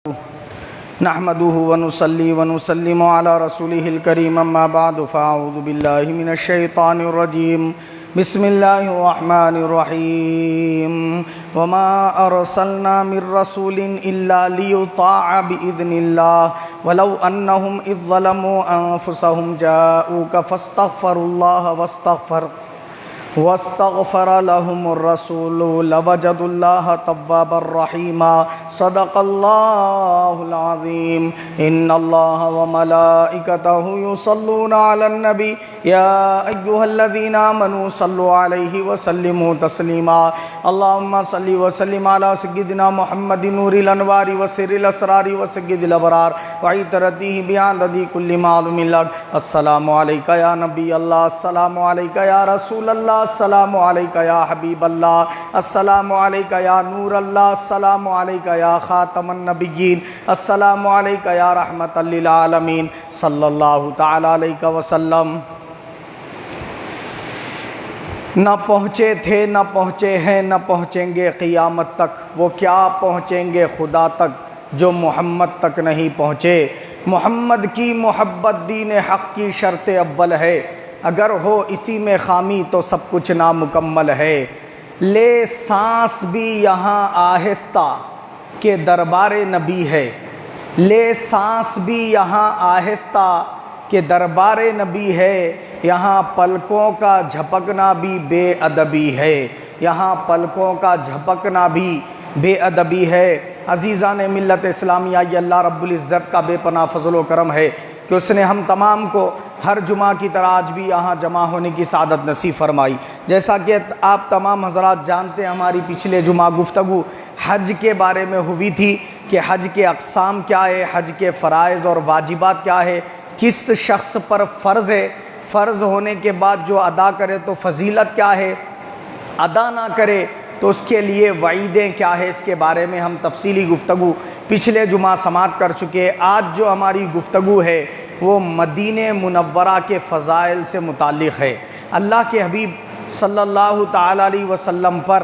نحمده ونصلي ونسلم على رسوله الكريم اما بعد فاعوذ بالله من الشيطان الرجيم بسم الله الرحمن الرحيم وما ارسلنا من رسول الا ليطاع باذن الله ولو انهم اذ ظلموا انفسهم جاءوك فاستغفروا الله واستغفر لهم الرسول لوجدوا الله توابا رحيما صدق الله العظيم ان الله وملائكته يصلون على النبي يا ايها الذين امنوا صلوا عليه وسلموا تسليما اللهم صل وسلم على سيدنا محمد نور الانوار وسر الاسرار وسيد الابرار وعطرته بعدد كل معلوم لك السلام عليك يا نبي الله السلام عليك يا رسول الله السلام علیکہ یا حبیب اللہ السلام علیکہ یا نور اللہ السلام علیکہ یا خاتم النبیین السلام علیکہ یا رحمت للعالمین صلی اللہ تعالی علیہ وسلم۔ نہ پہنچے تھے نہ پہنچے ہیں نہ پہنچیں گے قیامت تک، وہ کیا پہنچیں گے خدا تک جو محمد تک نہیں پہنچے۔ محمد کی محبت دین حق کی شرط اول ہے، اگر ہو اسی میں خامی تو سب کچھ نامکمل ہے۔ لے سانس بھی یہاں آہستہ کہ دربار نبی ہے، لے سانس بھی یہاں آہستہ کہ دربار نبی ہے، یہاں پلکوں کا جھپکنا بھی بے ادبی ہے، یہاں پلکوں کا جھپکنا بھی بے ادبی ہے۔ عزیزان ملت اسلامیہ، یہ اللہ رب العزت کا بے پناہ فضل و کرم ہے کہ اس نے ہم تمام کو ہر جمعہ کی طرح آج بھی یہاں جمع ہونے کی سعادت نصیب فرمائی۔ جیسا کہ آپ تمام حضرات جانتے ہیں، ہماری پچھلے جمعہ گفتگو حج کے بارے میں ہوئی تھی کہ حج کے اقسام کیا ہے، حج کے فرائض اور واجبات کیا ہے، کس شخص پر فرض ہے، فرض ہونے کے بعد جو ادا کرے تو فضیلت کیا ہے، ادا نہ کرے تو اس کے لیے وعیدیں کیا ہے، اس کے بارے میں ہم تفصیلی گفتگو پچھلے جمعہ سماعت کر چکے۔ آج جو ہماری گفتگو ہے وہ مدینہ منورہ کے فضائل سے متعلق ہے۔ اللہ کے حبیب صلی اللہ تعالی علیہ وسلم پر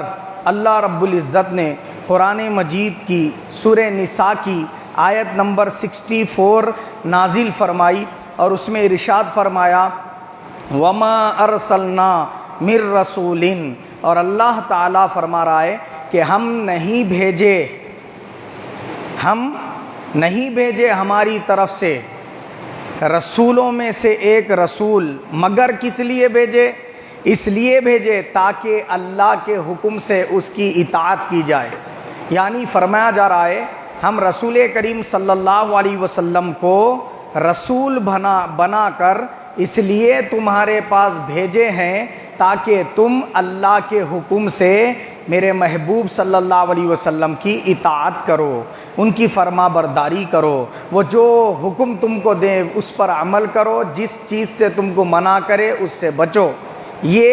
اللہ رب العزت نے قرآن مجید کی سورہ نساء کی آیت نمبر 64 نازل فرمائی اور اس میں ارشاد فرمایا وما ارسلنا من رسول، اور اللہ تعالیٰ فرما رہا ہے کہ ہم نہیں بھیجے ہماری طرف سے رسولوں میں سے ایک رسول، مگر کس لیے بھیجے؟ اس لیے بھیجے تاکہ اللہ کے حکم سے اس کی اطاعت کی جائے۔ یعنی فرمایا جا رہا ہے ہم رسول کریم صلی اللہ علیہ وسلم کو رسول بنا کر اس لیے تمہارے پاس بھیجے ہیں تاکہ تم اللہ کے حکم سے میرے محبوب صلی اللہ علیہ وسلم کی اطاعت کرو، ان کی فرما برداری کرو، وہ جو حکم تم کو دے اس پر عمل کرو، جس چیز سے تم کو منع کرے اس سے بچو۔ یہ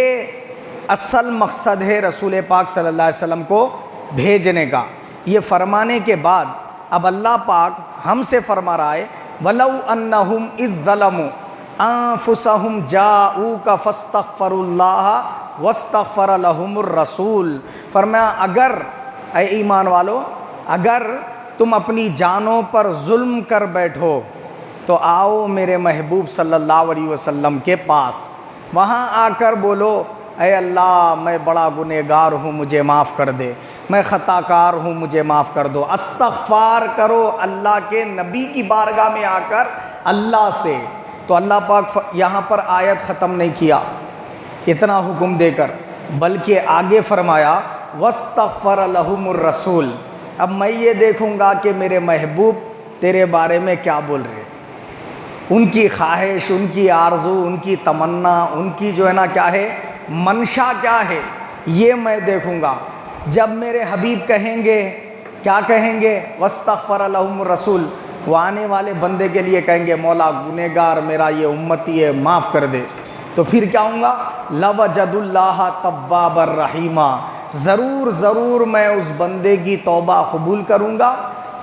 اصل مقصد ہے رسول پاک صلی اللہ علیہ وسلم کو بھیجنے کا۔ یہ فرمانے کے بعد اب اللہ پاک ہم سے فرما رہا ہے وَلَوْ أَنَّهُمْ إِذْ ظَلَمُوا أَنفُسَهُمْ جَاءُوكَ فَاسْتَغْفَرُوا اللَّهَ وَاسْتَغْفَرَ لَهُمُ الرَّسُولُ۔ فرمایا اگر اے ایمان والو، اگر تم اپنی جانوں پر ظلم کر بیٹھو تو آؤ میرے محبوب صلی اللہ علیہ وسلم کے پاس، وہاں آ کر بولو اے اللہ میں بڑا گنہگار ہوں، مجھے معاف کر دے، میں خطا کار ہوں، مجھے معاف کر دو۔ استغفار کرو اللہ کے نبی کی بارگاہ میں آ کر اللہ سے۔ تو اللہ پاک یہاں پر آیت ختم نہیں کیا اتنا حکم دے کر، بلکہ آگے فرمایا وَاسْتَغْفَرَ لَهُمُ الرَّسُولُ۔ اب میں یہ دیکھوں گا کہ میرے محبوب تیرے بارے میں کیا بول رہے، ان کی خواہش، ان کی آرزو، ان کی تمنا، ان کی جو ہے نا کیا ہے منشا کیا ہے، یہ میں دیکھوں گا۔ جب میرے حبیب کہیں گے، کیا کہیں گے؟ وَاسْتَغْفَرَ لَهُمُ الرَّسُولُ، وہ آنے والے بندے کے لیے کہیں گے مولا گنہگار میرا یہ امتی ہے، معاف کر دے، تو پھر کیا ہوں گا؟ لَوَجَدُ اللَّهَ تَوَّابًا رَحِيمًا، ضرور میں اس بندے کی توبہ قبول کروں گا،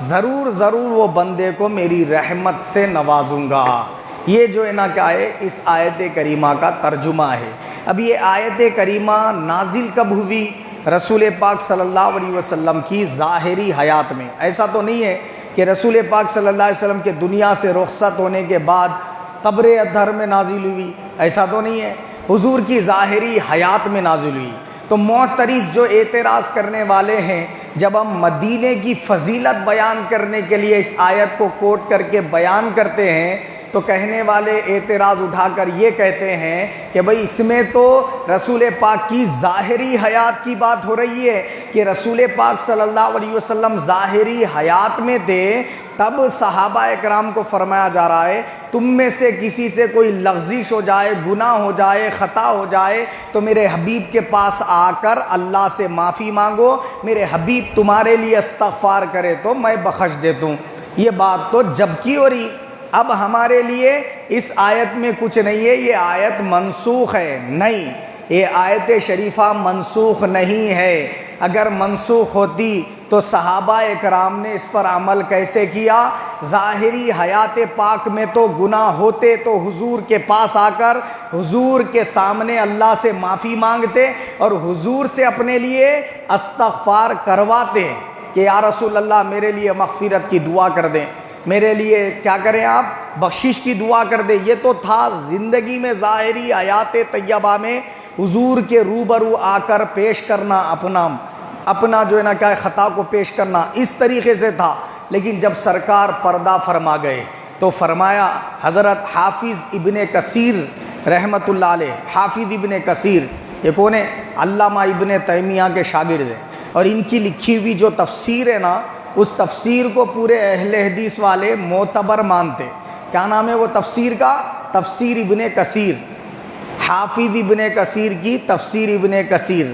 ضرور وہ بندے کو میری رحمت سے نوازوں گا۔ یہ جو ہے نا کیا ہے اس آیت کریمہ کا ترجمہ ہے۔ اب یہ آیت کریمہ نازل کب ہوئی؟ رسول پاک صلی اللہ علیہ وسلم کی ظاہری حیات میں۔ ایسا تو نہیں ہے کہ رسول پاک صلی اللہ علیہ وسلم کے دنیا سے رخصت ہونے کے بعد قبر اطہر میں نازل ہوئی، ایسا تو نہیں ہے، حضور کی ظاہری حیات میں نازل ہوئی۔ تو معترض جو اعتراض کرنے والے ہیں، جب ہم مدینے کی فضیلت بیان کرنے کے لیے اس آیت کو کوٹ کر کے بیان کرتے ہیں تو کہنے والے اعتراض اٹھا کر یہ کہتے ہیں کہ بھئی اس میں تو رسول پاک کی ظاہری حیات کی بات ہو رہی ہے کہ رسول پاک صلی اللہ علیہ وسلم ظاہری حیات میں تھے، تب صحابہ اکرام کو فرمایا جا رہا ہے تم میں سے کسی سے کوئی لغزش ہو جائے، گناہ ہو جائے، خطا ہو جائے تو میرے حبیب کے پاس آ کر اللہ سے معافی مانگو، میرے حبیب تمہارے لیے استغفار کرے تو میں بخش دیتا ہوں۔ یہ بات تو جب کی ہو رہی، اب ہمارے لیے اس آیت میں کچھ نہیں ہے، یہ آیت منسوخ ہے، نہیں، یہ آیت شریفہ منسوخ نہیں ہے۔ اگر منسوخ ہوتی تو صحابہ اکرام نے اس پر عمل کیسے کیا؟ ظاہری حیات پاک میں تو گناہ ہوتے تو حضور کے پاس آ کر حضور کے سامنے اللہ سے معافی مانگتے اور حضور سے اپنے لیے استغفار کرواتے کہ یا رسول اللہ میرے لیے مغفرت کی دعا کر دیں، میرے لیے کیا کریں آپ، بخشش کی دعا کر دیں۔ یہ تو تھا زندگی میں ظاہری حیات طیبہ میں حضور کے روبرو آ کر پیش کرنا، اپنا جو ہے نا کیا خطا کو پیش کرنا، اس طریقے سے تھا۔ لیکن جب سرکار پردہ فرما گئے تو فرمایا، حضرت حافظ ابن کثیر رحمۃ اللہ علیہ، حافظ ابن کثیر یہ کون ہے؟ علامہ ابن تیمیہ کے شاگرد ہیں، اور ان کی لکھی ہوئی جو تفسیر ہے نا، اس تفسیر کو پورے اہل حدیث والے معتبر مانتے۔ کیا نام ہے وہ تفسیر کا؟ تفسیر ابن کثیر، حافظ ابن کثیر کی تفسیر ابن کثیر،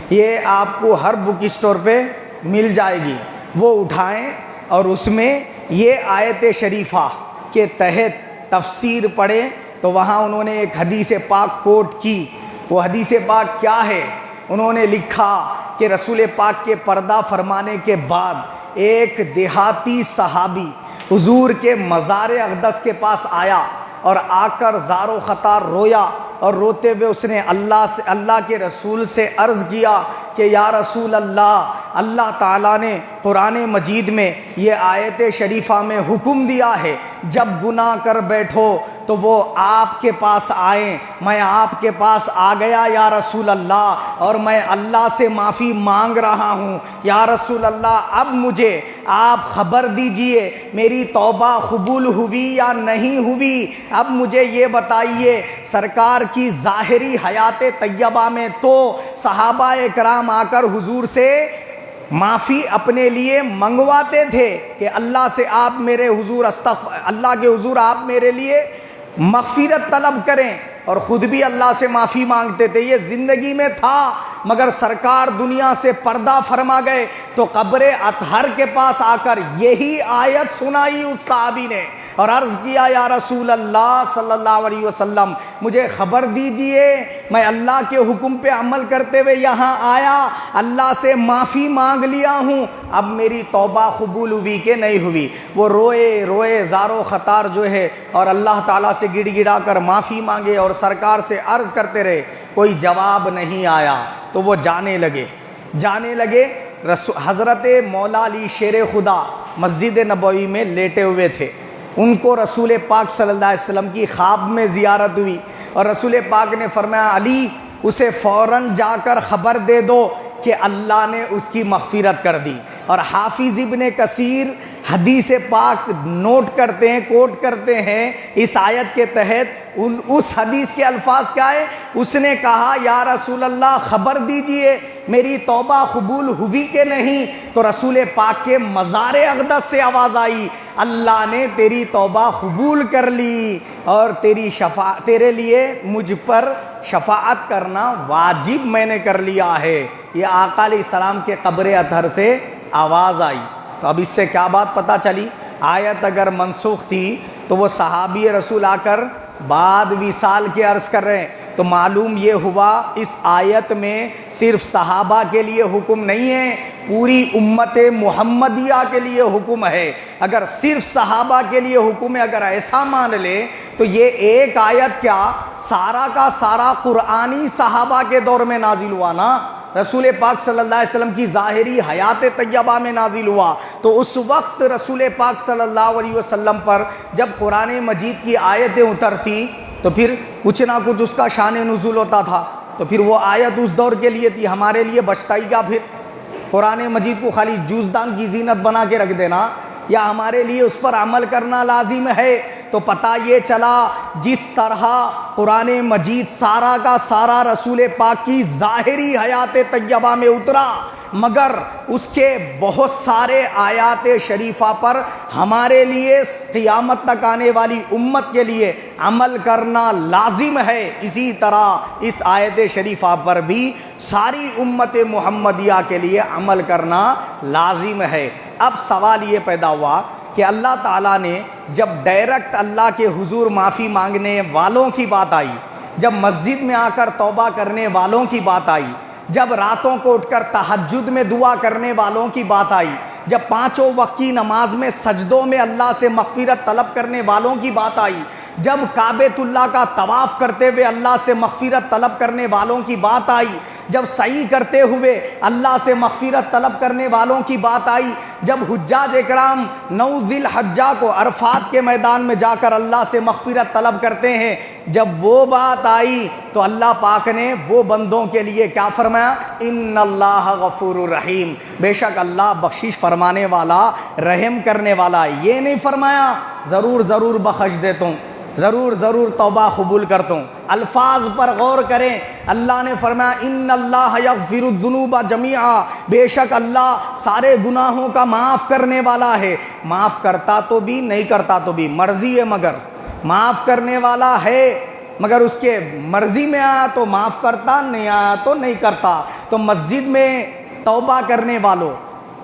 یہ آپ کو ہر بک اسٹور پہ مل جائے گی، وہ اٹھائیں اور اس میں یہ آیت شریفہ کے تحت تفسیر پڑھیں تو وہاں انہوں نے ایک حدیث پاک کوٹ کی۔ وہ حدیث پاک کیا ہے؟ انہوں نے لکھا کہ رسول پاک کے پردہ فرمانے کے بعد ایک دیہاتی صحابی حضور کے مزار اقدس کے پاس آیا اور آ کر زار و خطار رویا، اور روتے ہوئے اس نے اللہ کے رسول سے عرض کیا کہ یا رسول اللہ، اللہ تعالیٰ نے قرآن مجید میں یہ آیت شریفہ میں حکم دیا ہے جب گناہ کر بیٹھو تو وہ آپ کے پاس آئیں، میں آپ کے پاس آ گیا یا رسول اللہ، اور میں اللہ سے معافی مانگ رہا ہوں، یا رسول اللہ اب مجھے آپ خبر دیجئے میری توبہ قبول ہوئی یا نہیں ہوئی، اب مجھے یہ بتائیے۔ سرکار کی ظاہری حیات طیبہ میں تو صحابہ اکرام آ کر حضور سے معافی اپنے لیے منگواتے تھے کہ اللہ سے آپ میرے حضور اللہ کے حضور آپ میرے لیے مغفرت طلب کریں، اور خود بھی اللہ سے معافی مانگتے تھے، یہ زندگی میں تھا۔ مگر سرکار دنیا سے پردہ فرما گئے تو قبر اطہر کے پاس آ کر یہی آیت سنائی اس صحابی نے اور عرض کیا یا رسول اللہ صلی اللہ علیہ وسلم مجھے خبر دیجئے، میں اللہ کے حکم پہ عمل کرتے ہوئے یہاں آیا، اللہ سے معافی مانگ لیا ہوں، اب میری توبہ قبول ہوئی کہ نہیں ہوئی۔ وہ روئے روئے زار و خطار جو ہے اور اللہ تعالیٰ سے گڑ گڑا کر معافی مانگے اور سرکار سے عرض کرتے رہے، کوئی جواب نہیں آیا تو وہ جانے لگے۔ حضرت مولا علی شیر خدا مسجد نبوی میں لیٹے ہوئے تھے، ان کو رسول پاک صلی اللہ علیہ وسلم کی خواب میں زیارت ہوئی، اور رسول پاک نے فرمایا علی اسے فوراً جا کر خبر دے دو کہ اللہ نے اس کی مغفرت کر دی۔ اور حافظ ابن کثیر حدیث پاک نوٹ کرتے ہیں، کوٹ کرتے ہیں اس آیت کے تحت، اس حدیث کے الفاظ کیا ہے؟ اس نے کہا یا رسول اللہ خبر دیجئے میری توبہ قبول ہوئی کہ نہیں، تو رسول پاک کے مزار اقدس سے آواز آئی اللہ نے تیری توبہ قبول کر لی اور تیرے لیے مجھ پر شفاعت کرنا واجب میں نے کر لیا ہے۔ یہ آقا علیہ السلام کے قبر اطہر سے آواز آئی۔ تو اب اس سے کیا بات پتہ چلی؟ آیت اگر منسوخ تھی تو وہ صحابی رسول آ کر بعد وصال کے عرض کر رہے ہیں، تو معلوم یہ ہوا اس آیت میں صرف صحابہ کے لیے حکم نہیں ہے، پوری امت محمدیہ کے لیے حکم ہے۔ اگر صرف صحابہ کے لیے حکم ہے، اگر ایسا مان لے تو یہ ایک آیت کیا سارا کا سارا قرآنی صحابہ کے دور میں نازل ہوا نا۔ رسول پاک صلی اللہ علیہ وسلم کی ظاہری حیات طیبہ میں نازل ہوا، تو اس وقت رسول پاک صلی اللہ علیہ وسلم پر جب قرآن مجید کی آیتیں اترتی تو پھر کچھ نہ کچھ اس کا شان نزول ہوتا تھا۔ تو پھر وہ آیت اس دور کے لیے تھی، ہمارے لیے بچتائی کا پھر قرآن مجید کو خالی جوزدان کی زینت بنا کے رکھ دینا، یا ہمارے لیے اس پر عمل کرنا لازم ہے؟ تو پتہ یہ چلا جس طرح قرآن مجید سارا کا سارا رسول پاک کی ظاہری حیات طیبہ میں اترا، مگر اس کے بہت سارے آیات شریفہ پر ہمارے لیے قیامت تک آنے والی امت کے لیے عمل کرنا لازم ہے، اسی طرح اس آیت شریفہ پر بھی ساری امت محمدیہ کے لیے عمل کرنا لازم ہے۔ اب سوال یہ پیدا ہوا کہ اللہ تعالیٰ نے جب ڈائریکٹ اللہ کے حضور معافی مانگنے والوں کی بات آئی، جب مسجد میں آ کر توبہ کرنے والوں کی بات آئی، جب راتوں کو اٹھ کر تہجد میں دعا کرنے والوں کی بات آئی، جب پانچوں وقت کی نماز میں سجدوں میں اللہ سے مغفرت طلب کرنے والوں کی بات آئی، جب کعبۃ اللہ کا طواف کرتے ہوئے اللہ سے مغفرت طلب کرنے والوں کی بات آئی، جب سعی کرتے ہوئے اللہ سے مغفرت طلب کرنے والوں کی بات آئی، جب حجاج اکرام 9 ذی الحجہ کو عرفات کے میدان میں جا کر اللہ سے مغفرت طلب کرتے ہیں، جب وہ بات آئی تو اللہ پاک نے وہ بندوں کے لیے کیا فرمایا؟ ان اللہ غفور الرحیم، بے شک اللہ بخشش فرمانے والا، رحم کرنے والا ہے۔ یہ نہیں فرمایا ضرور ضرور بخش دیتا ہوں، ضرور ضرور توبہ قبول کرتا ہوں۔ الفاظ پر غور کریں، اللہ نے فرمایا ان اللہ یغفر الذنوب جمیعا، بے شک اللہ سارے گناہوں کا معاف کرنے والا ہے۔ معاف کرتا تو بھی، نہیں کرتا تو بھی، مرضی ہے، مگر معاف کرنے والا ہے، مگر اس کے مرضی میں آیا تو معاف کرتا، نہیں آیا تو نہیں کرتا۔ تو مسجد میں توبہ کرنے والوں،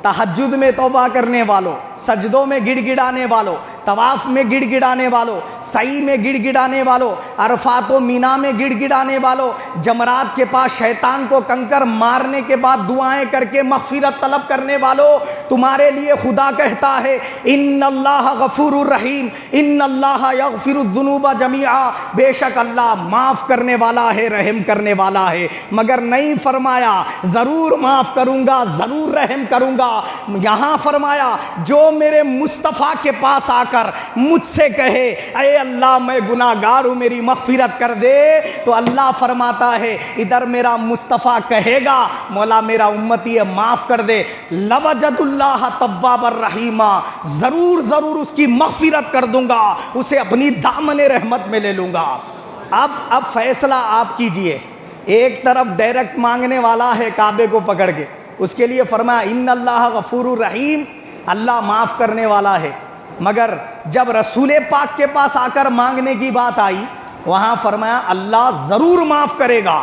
تہجد میں توبہ کرنے والوں، سجدوں میں گڑ گڑانے والوں، طواف میں گڑ گڑانے والوں، سعی میں گڑ گڑانے والوں، عرفات و مینا میں گڑ گڑانے والوں، جمرات کے پاس شیطان کو کنکر مارنے کے بعد دعائیں کر کے مغفرت طلب کرنے والوں، تمہارے لیے خدا کہتا ہے ان اللہ غفور الرحیم، ان اللہ یغفر الذنوب جمیعا، بے شک اللہ معاف کرنے والا ہے، رحم کرنے والا ہے، مگر نہیں فرمایا ضرور معاف کروں گا، ضرور رحم کروں گا۔ یہاں فرمایا جو میرے مصطفیٰ کے پاس آ کر مجھ سے کہے اے اللہ میں گناہ گار ہوں، میری مغفرت کر دے، تو اللہ فرماتا ہے ادھر میرا مصطفیٰ کہے گا مولا میرا امتی ہے، معاف کر دے، لوجد اللہ تواب الرحیم، ضرور ضرور اس کی مغفرت کر دوں گا، اسے اپنی دامن رحمت میں لے لوں گا۔ اب فیصلہ آپ کیجئے، ایک طرف ڈائریکٹ مانگنے والا ہے کعبے کو پکڑ کے، اس کے لیے فرمایا ان اللہ غفور الرحیم، اللہ معاف کرنے والا ہے، مگر جب رسول پاک کے پاس آ کر مانگنے کی بات آئی وہاں فرمایا اللہ ضرور معاف کرے گا۔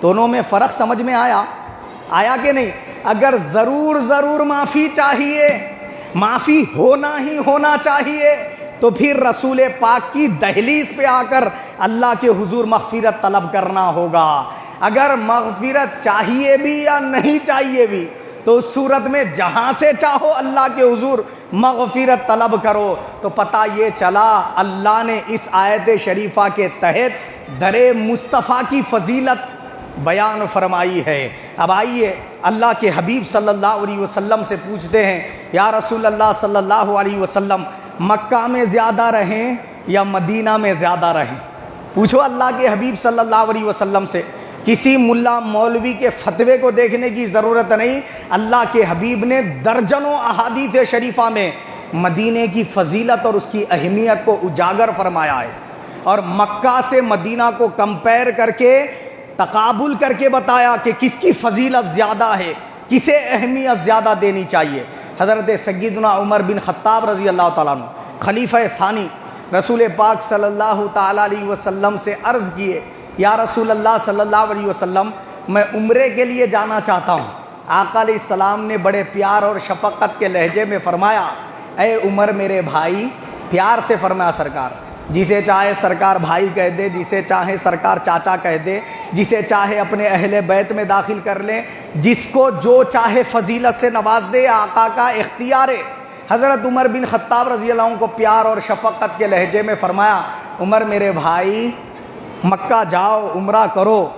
دونوں میں فرق سمجھ میں آیا کہ نہیں؟ اگر ضرور ضرور معافی چاہیے، معافی ہونا ہی ہونا چاہیے، تو پھر رسول پاک کی دہلیز پہ آ کر اللہ کے حضور مغفرت طلب کرنا ہوگا۔ اگر مغفرت چاہیے بھی یا نہیں چاہیے بھی تو اس صورت میں جہاں سے چاہو اللہ کے حضور مغفرت طلب کرو۔ تو پتہ یہ چلا اللہ نے اس آیت شریفہ کے تحت در مصطفیٰ کی فضیلت بیان فرمائی ہے۔ اب آئیے اللہ کے حبیب صلی اللہ علیہ وسلم سے پوچھتے ہیں یا رسول اللہ صلی اللہ علیہ وسلم مکہ میں زیادہ رہیں یا مدینہ میں زیادہ رہیں؟ پوچھو اللہ کے حبیب صلی اللہ علیہ وسلم سے، کسی ملا مولوی کے فتوے کو دیکھنے کی ضرورت نہیں، اللہ کے حبیب نے درجنوں احادیث شریفہ میں مدینے کی فضیلت اور اس کی اہمیت کو اجاگر فرمایا ہے، اور مکہ سے مدینہ کو کمپیئر کر کے تقابل کر کے بتایا کہ کس کی فضیلت زیادہ ہے، کسے اہمیت زیادہ دینی چاہیے۔ حضرت سیدنا عمر بن خطاب رضی اللہ تعالیٰ عنہ خلیفہ ثانی رسول پاک صلی اللہ تعالیٰ علیہ وسلم سے عرض کیے یا رسول اللہ صلی اللہ علیہ وسلم میں عمرے کے لیے جانا چاہتا ہوں۔ آقا علیہ السلام نے بڑے پیار اور شفقت کے لہجے میں فرمایا اے عمر میرے بھائی، پیار سے فرمایا سرکار، جسے چاہے سرکار بھائی کہہ دے، جسے چاہے سرکار چاچا کہہ دے، جسے چاہے اپنے اہل بیت میں داخل کر لیں، جس کو جو چاہے فضیلت سے نواز دے، آقا کا اختیار ہے۔ حضرت عمر بن خطاب رضی اللہ عنہ کو پیار اور شفقت کے لہجے میں فرمایا عمر میرے بھائی، مکہ جاؤ، عمرہ کرو،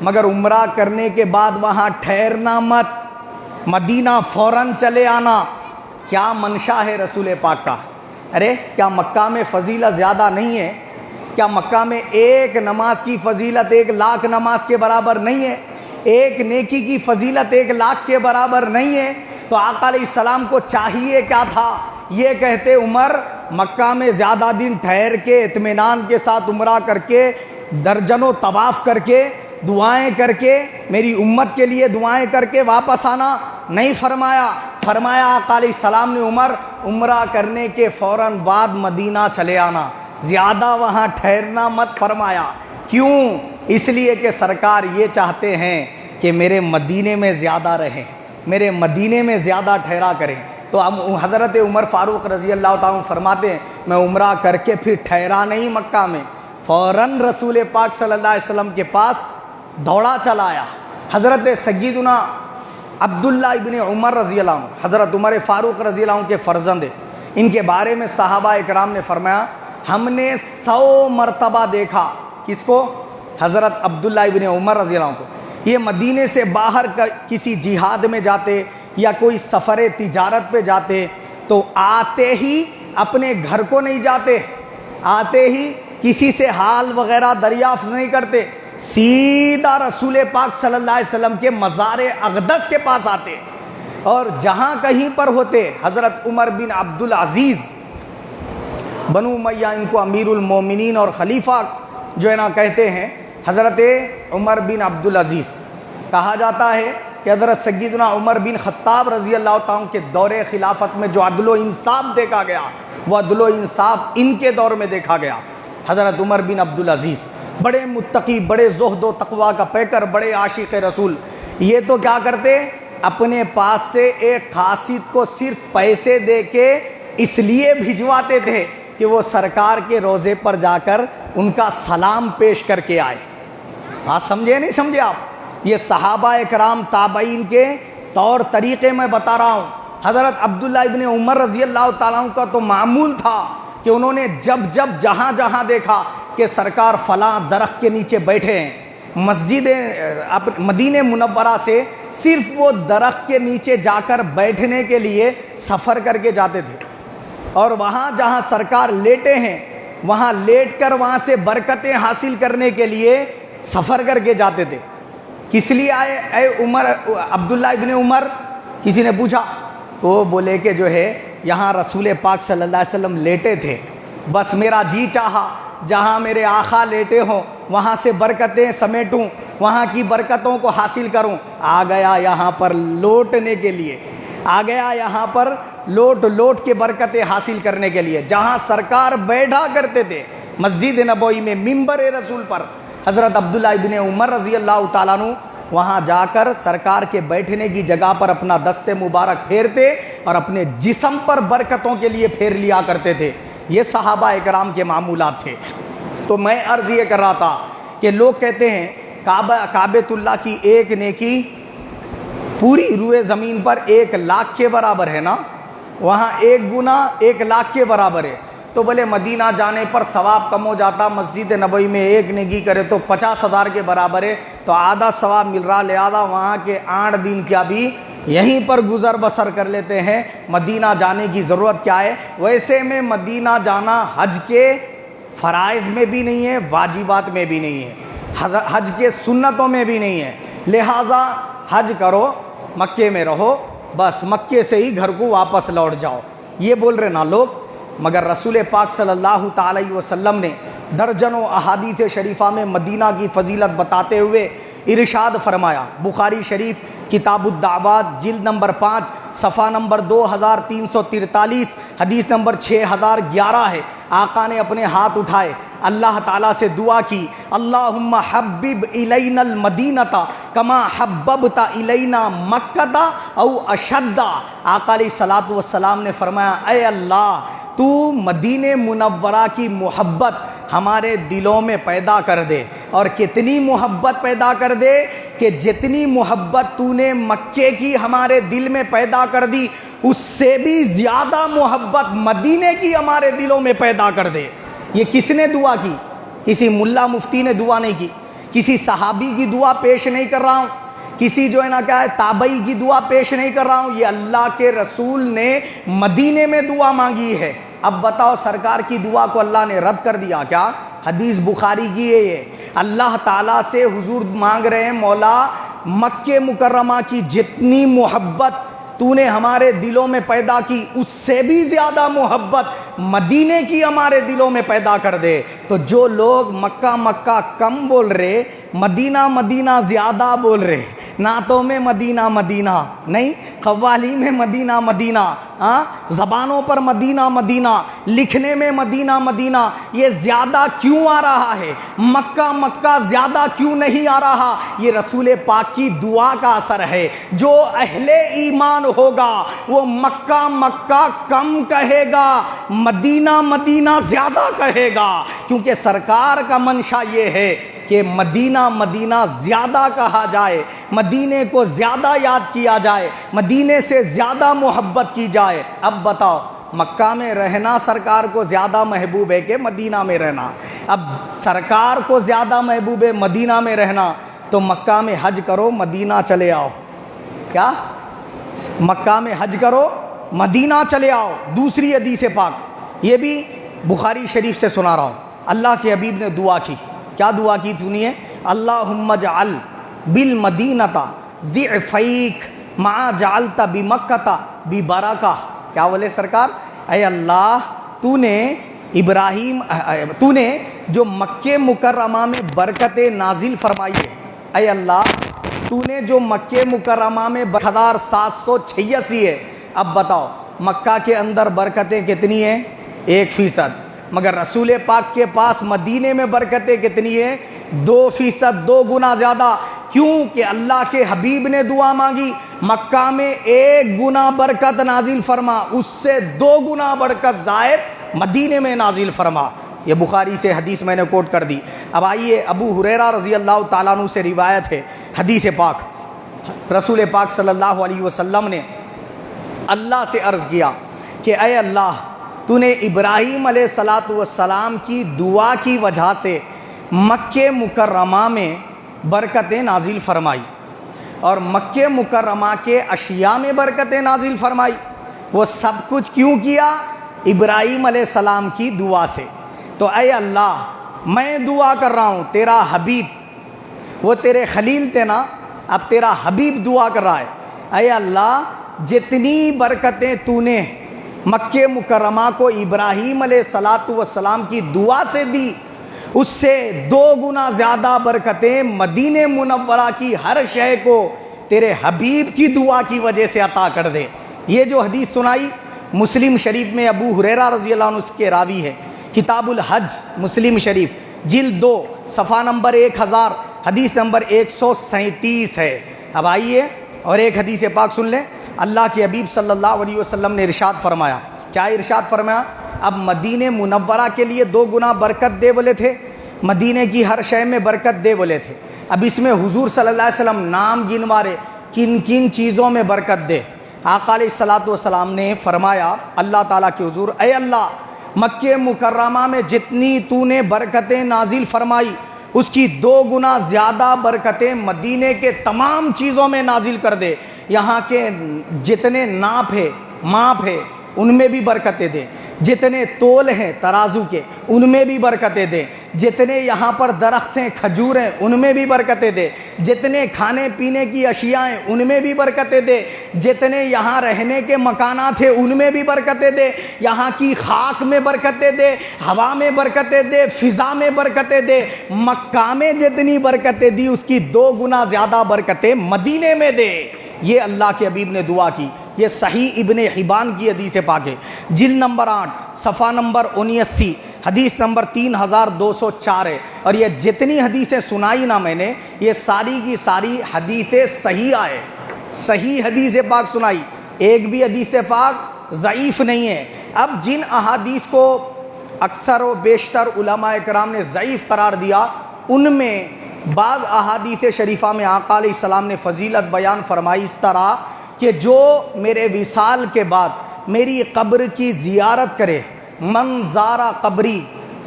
مگر عمرہ کرنے کے بعد وہاں ٹھہرنا مت، مدینہ فوراً چلے آنا۔ کیا منشا ہے رسول پاک کا؟ ارے کیا مکہ میں فضیلت زیادہ نہیں ہے؟ کیا مکہ میں ایک نماز کی فضیلت 1,00,000 نماز کے برابر نہیں ہے؟ ایک نیکی کی فضیلت 1,00,000 کے برابر نہیں ہے؟ تو آقا علیہ السلام کو چاہیے کیا تھا؟ یہ کہتے عمر مکہ میں زیادہ دن ٹھہر کے اطمینان کے ساتھ عمرہ کر کے درجنوں طواف کر کے دعائیں کر کے میری امت کے لیے دعائیں کر کے واپس آنا نہیں فرمایا۔ فرمایا آقا علیہ السلام نے عمر عمرہ کرنے کے فوراً بعد مدینہ چلے آنا، زیادہ وہاں ٹھہرنا مت فرمایا۔ کیوں؟ اس لیے کہ سرکار یہ چاہتے ہیں کہ میرے مدینے میں زیادہ رہیں، میرے مدینے میں زیادہ ٹھہرا کریں۔ تو حضرت عمر فاروق رضی اللہ تعالیٰ فرماتے ہیں میں عمرہ کر کے پھر ٹھہرا نہیں مکہ میں، فوراً رسول پاک صلی اللہ علیہ وسلم کے پاس دوڑا چلا آیا۔ حضرت سیدنا عبداللہ ابن عمر رضی اللہ عنہ، حضرت عمر فاروق رضی اللہ عنہ کے فرزند ہیں، ان کے بارے میں صحابہ اکرام نے فرمایا ہم نے 100 مرتبہ دیکھا۔ کس کو؟ حضرت عبداللہ ابن عمر رضی اللہ عنہ کو۔ یہ مدینے سے باہر کسی جہاد میں جاتے یا کوئی سفر تجارت پہ جاتے تو آتے ہی اپنے گھر کو نہیں جاتے، آتے ہی کسی سے حال وغیرہ دریافت نہیں کرتے، سیدھا رسول پاک صلی اللہ علیہ وسلم کے مزار اقدس کے پاس آتے، اور جہاں کہیں پر ہوتے حضرت عمر بن عبدالعزیز بنو امیہ، ان کو امیر المومنین اور خلیفہ جو ہے نا کہتے ہیں، حضرت عمر بن عبدالعزیز کہا جاتا ہے کہ حضرت سیدنا عمر بن خطاب رضی اللہ تعالیٰ کے دور خلافت میں جو عدل و انصاف دیکھا گیا وہ عدل و انصاف ان کے دور میں دیکھا گیا۔ حضرت عمر بن عبدالعزیز بڑے متقی، بڑے زہد و تقویٰ کا پیکر، بڑے عاشق رسول، یہ تو کیا کرتے اپنے پاس سے ایک قاصد کو صرف پیسے دے کے اس لیے بھجواتے تھے کہ وہ سرکار کے روضے پر جا کر ان کا سلام پیش کر کے آئے۔ ہاں سمجھے نہیں سمجھے آپ؟ یہ صحابہ اکرام تابعین کے طور طریقے میں بتا رہا ہوں۔ حضرت عبداللہ ابن عمر رضی اللہ تعالیٰ عنہ کا تو معمول تھا کہ انہوں نے جب جہاں جہاں دیکھا کہ سرکار فلاں درخت کے نیچے بیٹھے ہیں، مسجد مدینہ منورہ سے صرف وہ درخت کے نیچے جا کر بیٹھنے کے لیے سفر کر کے جاتے تھے، اور وہاں جہاں سرکار لیٹے ہیں وہاں لیٹ کر وہاں سے برکتیں حاصل کرنے کے لیے سفر کر کے جاتے تھے۔ کس لیے آئے اے عمر عبداللہ ابن عمر؟ کسی نے پوچھا تو وہ بولے کہ جو ہے یہاں رسول پاک صلی اللہ علیہ وسلم لیٹے تھے، بس میرا جی چاہا جہاں میرے آقا لیٹے ہوں وہاں سے برکتیں سمیٹوں، وہاں کی برکتوں کو حاصل کروں، آ گیا یہاں پر لوٹنے کے لیے، آ گیا یہاں پر لوٹ کے برکتیں حاصل کرنے کے لیے۔ جہاں سرکار بیٹھا کرتے تھے مسجد نبوی میں منبر رسول پر، حضرت عبداللہ ابن عمر رضی اللہ تعالیٰ عنہ وہاں جا کر سرکار کے بیٹھنے کی جگہ پر اپنا دست مبارک پھیرتے اور اپنے جسم پر برکتوں کے لیے پھیر لیا کرتے تھے۔ یہ صحابہ اکرام کے معمولات تھے۔ تو میں عرض یہ کر رہا تھا کہ لوگ کہتے ہیں کعبۃ اللہ کی ایک نیکی پوری روئے زمین پر 1,00,000 کے برابر ہے نا، وہاں 1 گنا 1,00,000 کے برابر ہے، تو بولے مدینہ جانے پر ثواب کم ہو جاتا، مسجد نبوی میں ایک نیکی کرے تو 50,000 کے برابر ہے، تو آدھا ثواب مل رہا، لہذا وہاں کے 8 دن کیا بھی یہیں پر گزر بسر کر لیتے ہیں، مدینہ جانے کی ضرورت کیا ہے؟ ویسے میں مدینہ جانا حج کے فرائض میں بھی نہیں ہے، واجبات میں بھی نہیں ہے، حج کے سنتوں میں بھی نہیں ہے، لہٰذا حج کرو، مکے میں رہو، بس مکے سے ہی گھر کو واپس لوٹ جاؤ، یہ بول رہے نا لوگ۔ مگر رسول پاک صلی اللہ تعالی وسلم نے درجنوں احادیث شریفہ میں مدینہ کی فضیلت بتاتے ہوئے ارشاد فرمایا، بخاری شریف کتاب الدعوات جلد نمبر 5 صفحہ نمبر 2343 حدیث نمبر 6011 ہے۔ آقا نے اپنے ہاتھ اٹھائے، اللہ تعالیٰ سے دعا کی، اللہم حبب الینا المدینۃ کما حببت الینا مکۃ او اشد۔ آقا علیہ الصلوۃ والسلام نے فرمایا، اے اللہ تو مدینہ منورہ کی محبت ہمارے دلوں میں پیدا کر دے، اور کتنی محبت پیدا کر دے کہ جتنی محبت تو نے مکے کی ہمارے دل میں پیدا کر دی اس سے بھی زیادہ محبت مدینے کی ہمارے دلوں میں پیدا کر دے۔ یہ کس نے دعا کی؟ کسی ملا مفتی نے دعا نہیں کی، کسی صحابی کی دعا پیش نہیں کر رہا ہوں، کسی جو ہے نا کیا ہے تابعی کی دعا پیش نہیں کر رہا ہوں، یہ اللہ کے رسول نے مدینے میں دعا مانگی ہے۔ اب بتاؤ سرکار کی دعا کو اللہ نے رد کر دیا کیا؟ حدیث بخاری کی ہے یہ، اللہ تعالیٰ سے حضور مانگ رہے ہیں، مولا مکہ مکرمہ کی جتنی محبت تو نے ہمارے دلوں میں پیدا کی اس سے بھی زیادہ محبت مدینے کی ہمارے دلوں میں پیدا کر دے۔ تو جو لوگ مکہ مکہ کم بول رہے، مدینہ مدینہ زیادہ بول رہے، نعتوں میں مدینہ مدینہ نہیں، قوالی میں مدینہ مدینہ، زبانوں پر مدینہ مدینہ، لکھنے میں مدینہ مدینہ، یہ زیادہ کیوں آ رہا ہے؟ مکہ مکہ زیادہ کیوں نہیں آ رہا؟ یہ رسول پاک کی دعا کا اثر ہے۔ جو اہل ایمان ہوگا وہ مکہ مکہ کم کہے گا، مدینہ مدینہ زیادہ کہے گا، کیونکہ سرکار کا منشا یہ ہے کہ مدینہ مدینہ زیادہ کہا جائے، مدینے کو زیادہ یاد کیا جائے، مدینے سے زیادہ محبت کی جائے۔ اب بتاؤ مکہ میں رہنا سرکار کو زیادہ محبوب ہے کہ مدینہ میں رہنا؟ اب سرکار کو زیادہ محبوب ہے مدینہ میں رہنا، تو مکہ میں حج کرو مدینہ چلے آؤ۔ کیا؟ مکہ میں حج کرو مدینہ چلے آؤ۔ دوسری حدیث پاک یہ بھی بخاری شریف سے سنا رہا ہوں، اللہ کے حبیب نے دعا کی، کیا دعا کی سنیے؟ اللہم اجعل بالمدینۃ ضعفیک ما جعلت بمکۃ ببرکہ۔ کیا بولے سرکار؟ اے اللہ تو نے جو مکہ مکرمہ میں برکتیں نازل فرمائی ہے، اے اللہ تو نے جو مکہ مکرمہ میں 1786 ہے، اب بتاؤ مکہ کے اندر برکتیں کتنی ہیں؟ 1%، مگر رسول پاک کے پاس مدینے میں برکتیں کتنی ہیں؟ 2%، 2 گنا زیادہ۔ کیوں کہ اللہ کے حبیب نے دعا مانگی، مکہ میں 1 گنا برکت نازل فرما، اس سے 2 گنا برکت زائد مدینے میں نازل فرما۔ یہ بخاری سے حدیث میں نے کوٹ کر دی۔ اب آئیے ابو ہریرہ رضی اللہ تعالیٰ عنہ سے روایت ہے حدیث پاک، رسول پاک صلی اللہ علیہ وسلم نے اللہ سے عرض کیا کہ اے اللہ تو نے ابراہیم علیہ السلام کی دعا کی وجہ سے مکہ مکرمہ میں برکتیں نازل فرمائی، اور مکہ مکرمہ کے اشیاء میں برکتیں نازل فرمائی۔ وہ سب کچھ کیوں کیا؟ ابراہیم علیہ السلام کی دعا سے۔ تو اے اللہ میں دعا کر رہا ہوں، تیرا حبیب، وہ تیرے خلیل تھے نا، اب تیرا حبیب دعا کر رہا ہے، اے اللہ جتنی برکتیں تو نے مکہ مکرمہ کو ابراہیم علیہ السلام کی دعا سے دی، اس سے 2 گنا زیادہ برکتیں مدینہ منورہ کی ہر شے کو تیرے حبیب کی دعا کی وجہ سے عطا کر دے۔ یہ جو حدیث سنائی مسلم شریف میں ابو ہریرہ رضی اللہ عنہ اس کے راوی ہے، کتاب الحج مسلم شریف جلد 2 صفحہ نمبر 1000 حدیث نمبر 137 ہے۔ اب آئیے اور ایک حدیث پاک سن لیں۔ اللہ کے حبیب صلی اللہ علیہ وسلم نے ارشاد فرمایا، کیا ارشاد فرمایا؟ اب مدینہ منورہ کے لیے 2 گنا برکت دے بولے تھے، مدینے کی ہر شے میں برکت دے بولے تھے۔ اب اس میں حضور صلی اللہ علیہ وسلم نام گنوارے کن کن چیزوں میں برکت دے۔ آقا علیہ السلام نے فرمایا اللہ تعالیٰ کے حضور، اے اللہ مکہ مکرمہ میں جتنی تو نے برکتیں نازل فرمائی اس کی 2 گنا زیادہ برکتیں مدینے کے تمام چیزوں میں نازل کر دے۔ یہاں کے جتنے ناپ ہے ماپ ہے ان میں بھی برکتیں دے، جتنے تول ہیں ترازو کے ان میں بھی برکتیں دے، جتنے یہاں پر درخت ہیں کھجور ہیں ان میں بھی برکتیں دے، جتنے کھانے پینے کی اشیاء ہیں ان میں بھی برکتیں دے، جتنے یہاں رہنے کے مکانات ہیں ان میں بھی برکتیں دے، یہاں کی خاک میں برکتیں دے، ہوا میں برکتیں دے، فضا میں برکتیں دے۔ مکہ میں جتنی برکتیں دی اس کی 2 گنا زیادہ برکتیں مدینے میں دے۔ یہ اللہ کے حبیب نے دعا کی۔ یہ صحیح ابن حبان کی حدیث پاک ہے، جلد نمبر 8 صفحہ نمبر 79 حدیث نمبر 3204 ہے۔ اور یہ جتنی حدیثیں سنائی نا میں نے، یہ ساری کی ساری حدیثیں صحیح آئے، صحیح حدیث پاک سنائی، ایک بھی حدیث پاک ضعیف نہیں ہے۔ اب جن احادیث کو اکثر و بیشتر علماء کرام نے ضعیف قرار دیا، ان میں بعض احادیث شریفہ میں آقا علیہ السلام نے فضیلت بیان فرمائی اس طرح کہ جو میرے وصال کے بعد میری قبر کی زیارت کرے، من زارا قبری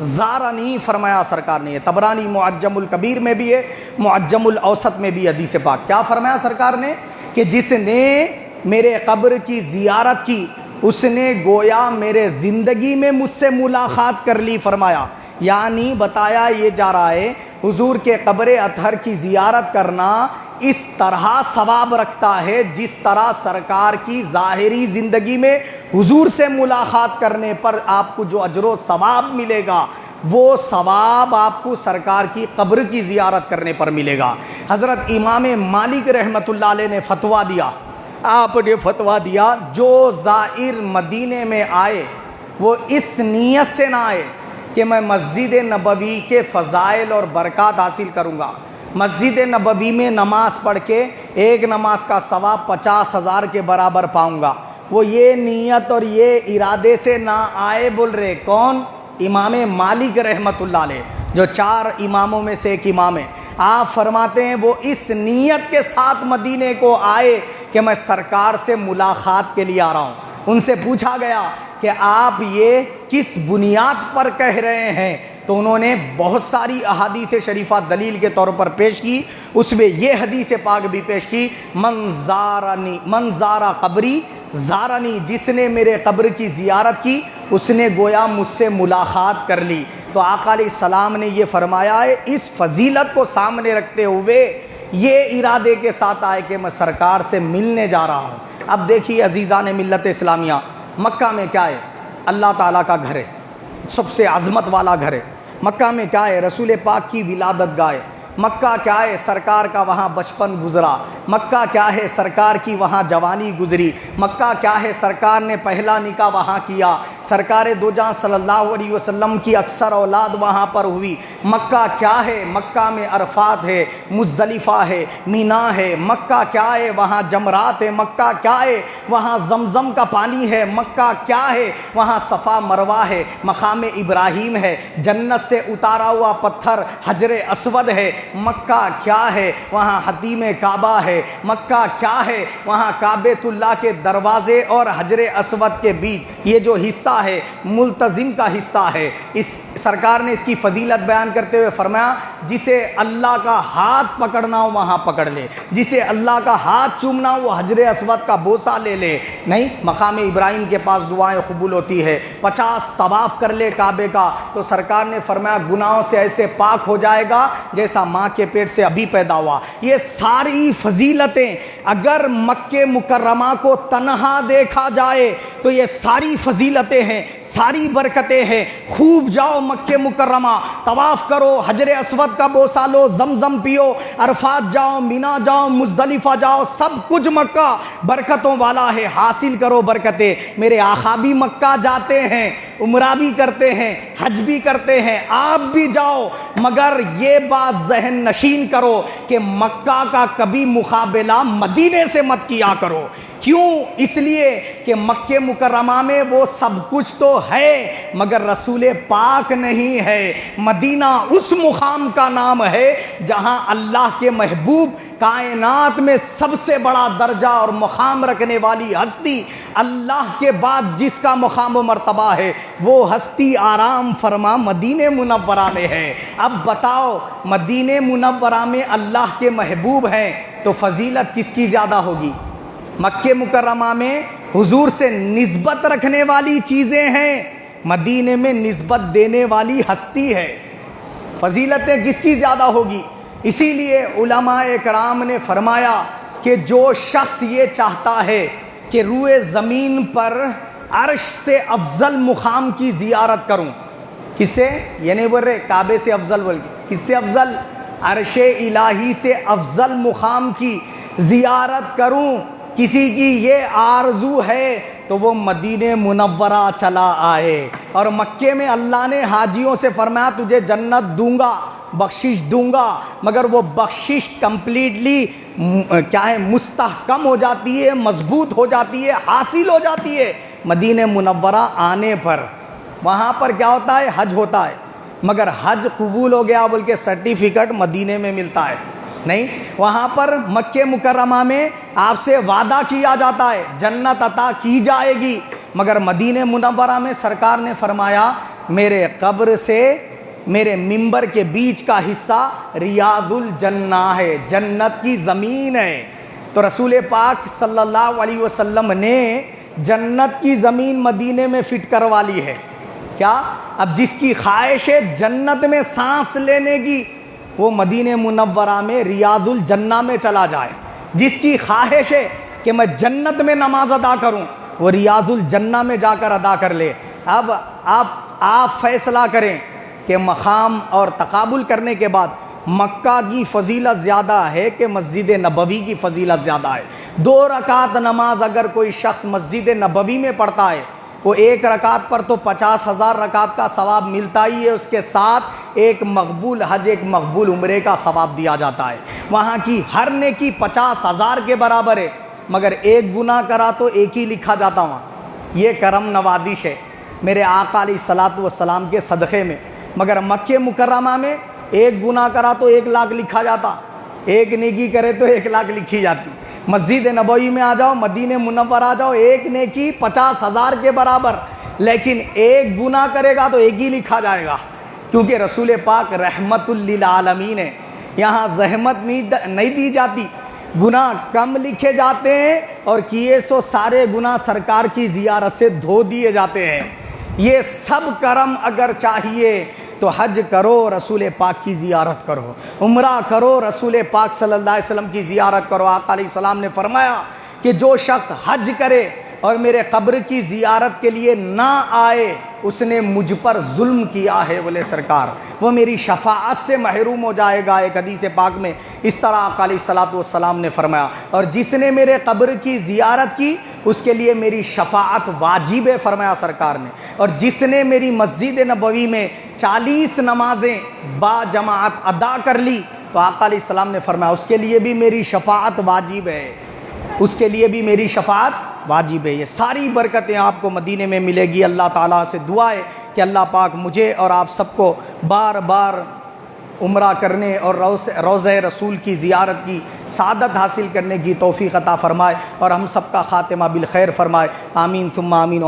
زارنی فرمایا سرکار نے. یہ طبرانی معجم الکبیر میں بھی ہے, معجم الاوسط میں بھی حدیث پاک. کیا فرمایا سرکار نے کہ جس نے میرے قبر کی زیارت کی اس نے گویا میرے زندگی میں مجھ سے ملاقات کر لی. فرمایا یعنی بتایا یہ جا رہا ہے حضور کے قبر اطہر کی زیارت کرنا اس طرح ثواب رکھتا ہے جس طرح سرکار کی ظاہری زندگی میں حضور سے ملاقات کرنے پر آپ کو جو اجر و ثواب ملے گا وہ ثواب آپ کو سرکار کی قبر کی زیارت کرنے پر ملے گا. حضرت امام مالک رحمۃ اللہ علیہ نے فتویٰ دیا. آپ نے فتویٰ دیا جو زائر مدینے میں آئے وہ اس نیت سے نہ آئے کہ میں مسجد نبوی کے فضائل اور برکات حاصل کروں گا, مسجد نبوی میں نماز پڑھ کے ایک نماز کا ثواب 50,000 کے برابر پاؤں گا. وہ یہ نیت اور یہ ارادے سے نہ آئے. بول رہے کون؟ امام مالک رحمۃ اللہ علیہ, جو 4 اماموں میں سے ایک امام ہے. آپ فرماتے ہیں وہ اس نیت کے ساتھ مدینے کو آئے کہ میں سرکار سے ملاقات کے لیے آ رہا ہوں. ان سے پوچھا گیا کہ آپ یہ کس بنیاد پر کہہ رہے ہیں؟ تو انہوں نے بہت ساری احادیث شریفہ دلیل کے طور پر پیش کی. اس میں یہ حدیث پاک بھی پیش کی, من زارا قبری زارنی, جس نے میرے قبر کی زیارت کی اس نے گویا مجھ سے ملاقات کر لی. تو آقا علیہ السلام نے یہ فرمایا ہے اس فضیلت کو سامنے رکھتے ہوئے یہ ارادے کے ساتھ آئے کہ میں سرکار سے ملنے جا رہا ہوں. اب دیکھیے عزیزان ملت اسلامیہ, مکہ میں کیا ہے؟ اللہ تعالیٰ کا گھر ہے, سب سے عظمت والا گھر ہے. مکہ میں کیا ہے؟ رسول پاک کی ولادت گاہ ہے. مکہ کیا ہے؟ سرکار کا وہاں بچپن گزرا. مکہ کیا ہے؟ سرکار کی وہاں جوانی گزری. مکہ کیا ہے؟ سرکار نے پہلا نکاح وہاں کیا. سرکار دو جہاں صلی اللہ علیہ وسلم کی اکثر اولاد وہاں پر ہوئی. مکہ کیا ہے؟ مکہ میں عرفات ہے, مزدلفہ ہے, مینا ہے. مکہ کیا ہے؟ وہاں جمرات ہے. مکہ کیا ہے؟ وہاں زمزم کا پانی ہے. مکہ کیا ہے؟ وہاں صفا مروہ ہے, مقام ابراہیم ہے, جنت سے اتارا ہوا پتھر حجر اسود ہے. مکہ کیا ہے؟ وہاں حتیم کعبہ ہے. مکہ کیا ہے؟ وہاں کعبۃ اللہ کے دروازے اور حجر اسود کے بیچ یہ جو حصہ ہے ملتزم کا حصہ ہے. اس سرکار نے اس کی فضیلت بیان کرتے ہوئے فرمایا جسے اللہ کا ہاتھ پکڑنا ہو وہاں پکڑ لے, جسے اللہ کا ہاتھ چومنا ہو وہ حجر اسود کا بوسہ لے لے. نہیں, مقام ابراہیم کے پاس دعائیں قبول ہوتی ہے. 50 طواف کر لے کعبے کا تو سرکار نے فرمایا گناہوں سے ایسے پاک ہو جائے گا جیسا ماں کے پیٹ سے ابھی پیدا ہوا. یہ ساری فضیلتیں اگر مکہ مکرمہ کو تنہا دیکھا جائے تو یہ ساری فضیلتیں ہیں, ساری برکتیں ہیں. خوب جاؤ مکہ مکرمہ, طواف کرو, حجر اسود کا بوسہ لو, زمزم پیو, عرفات جاؤ, مینا جاؤ, مزدلفہ جاؤ, سب کچھ مکہ برکتوں والا ہے. حاصل کرو برکتیں. میرے آقا بھی مکہ جاتے ہیں, عمرہ بھی کرتے ہیں, حج بھی کرتے ہیں, آپ بھی جاؤ, مگر یہ بات ذہن نشین کرو کہ مکہ کا کبھی مقابلہ مدینے سے مت کیا کرو. کیوں؟ اس لیے کہ مکہ مکرمہ میں وہ سب کچھ تو ہے مگر رسول پاک نہیں ہے. مدینہ اس مقام کا نام ہے جہاں اللہ کے محبوب کائنات میں سب سے بڑا درجہ اور مقام رکھنے والی ہستی, اللہ کے بعد جس کا مقام و مرتبہ ہے وہ ہستی آرام فرما مدینہ منورہ میں ہے. اب بتاؤ مدینہ منورہ میں اللہ کے محبوب ہیں تو فضیلت کس کی زیادہ ہوگی؟ مکہ مکرمہ میں حضور سے نسبت رکھنے والی چیزیں ہیں, مدینے میں نسبت دینے والی ہستی ہے, فضیلتیں کس کی زیادہ ہوگی؟ اسی لیے علماء کرام نے فرمایا کہ جو شخص یہ چاہتا ہے کہ روئے زمین پر عرش سے افضل مقام کی زیارت کروں, کس سے؟ یہ نہیں بول رہے کعبے سے افضل, بول کے کس سے افضل؟ عرش الہی سے افضل مقام کی زیارت کروں, کسی کی یہ آرزو ہے تو وہ مدینہ منورہ چلا آئے. اور مکے میں اللہ نے حاجیوں سے فرمایا تجھے جنت دوں گا, بخشش دوں گا, مگر وہ بخشش کمپلیٹلی کیا ہے مستحکم ہو جاتی ہے, مضبوط ہو جاتی ہے, حاصل ہو جاتی ہے مدینہ منورہ آنے پر. وہاں پر کیا ہوتا ہے؟ حج ہوتا ہے, مگر حج قبول ہو گیا بول کے سرٹیفکیٹ مدینے میں ملتا ہے نہیں. وہاں پر مکہ مکرمہ میں آپ سے وعدہ کیا جاتا ہے جنت عطا کی جائے گی, مگر مدینہ منورہ میں سرکار نے فرمایا میرے قبر سے میرے منبر کے بیچ کا حصہ ریاض الجنہ ہے، جنت کی زمین ہے۔ تو رسول پاک صلی اللہ علیہ وسلم نے جنت کی زمین مدینے میں فٹ کروا لی ہے۔ کیا؟ اب جس کی خواہش ہے جنت میں سانس لینے کی، وہ مدینہ منورہ میں ریاض الجنہ میں چلا جائے۔ جس کی خواہش ہے کہ میں جنت میں نماز ادا کروں، وہ ریاض الجنہ میں جا کر ادا کر لے۔ اب آپ فیصلہ کریں کہ مقام اور تقابل کرنے کے بعد مکہ کی فضیلت زیادہ ہے کہ مسجد نبوی کی فضیلت زیادہ ہے؟ 2 رکعت نماز اگر کوئی شخص مسجد نبوی میں پڑھتا ہے، وہ 1 رکعت پر تو 50,000 رکعت کا ثواب ملتا ہی ہے، اس کے ساتھ ایک مقبول حج، ایک مقبول عمرے کا ثواب دیا جاتا ہے۔ وہاں کی ہر نیکی 50,000 کے برابر ہے، مگر ایک گناہ کرا تو ایک ہی لکھا جاتا وہاں۔ یہ کرم نوازش ہے میرے آقا علیہ الصلوۃ والسلام کے صدقے میں۔ مگر مکہ مکرمہ میں ایک گناہ کرا تو 1 لاکھ لکھا جاتا، ایک نیکی کرے تو 1 لاکھ لکھی جاتی۔ مسجد نبوی میں آ جاؤ، مدینہ منور آ جاؤ، ایک نیکی 50,000 کے برابر، لیکن ایک گناہ کرے گا تو ایک ہی لکھا جائے گا، کیونکہ رسول پاک رحمت للعالمین ہے۔ یہاں زحمت نہیں دی جاتی، گناہ کم لکھے جاتے ہیں اور کیے سو سارے گناہ سرکار کی زیارت سے دھو دیے جاتے ہیں۔ یہ سب کرم اگر چاہیے تو حج کرو، رسول پاک کی زیارت کرو، عمرہ کرو، رسول پاک صلی اللہ علیہ وسلم کی زیارت کرو۔ آقا علیہ السلام نے فرمایا کہ جو شخص حج کرے اور میرے قبر کی زیارت کے لیے نہ آئے، اس نے مجھ پر ظلم کیا ہے، بولے سرکار، وہ میری شفاعت سے محروم ہو جائے گا۔ ایک حدیث پاک میں اس طرح آقا علیہ الصلوۃ والسلام نے فرمایا، اور جس نے میرے قبر کی زیارت کی اس کے لیے میری شفاعت واجب ہے، فرمایا سرکار نے، اور جس نے میری مسجد نبوی میں 40 نمازیں با جماعت ادا کر لی تو آقا علیہ السلام نے فرمایا اس کے لیے بھی میری شفاعت واجب ہے، اس کے لیے بھی میری شفاعت واجب ہے۔ یہ ساری برکتیں آپ کو مدینے میں ملے گی۔ اللہ تعالیٰ سے دعا ہے کہ اللہ پاک مجھے اور آپ سب کو بار بار عمرہ کرنے اور روضہ رسول کی زیارت کی سعادت حاصل کرنے کی توفیق عطا فرمائے، اور ہم سب کا خاتمہ بالخیر فرمائے۔ آمین ثم آمین۔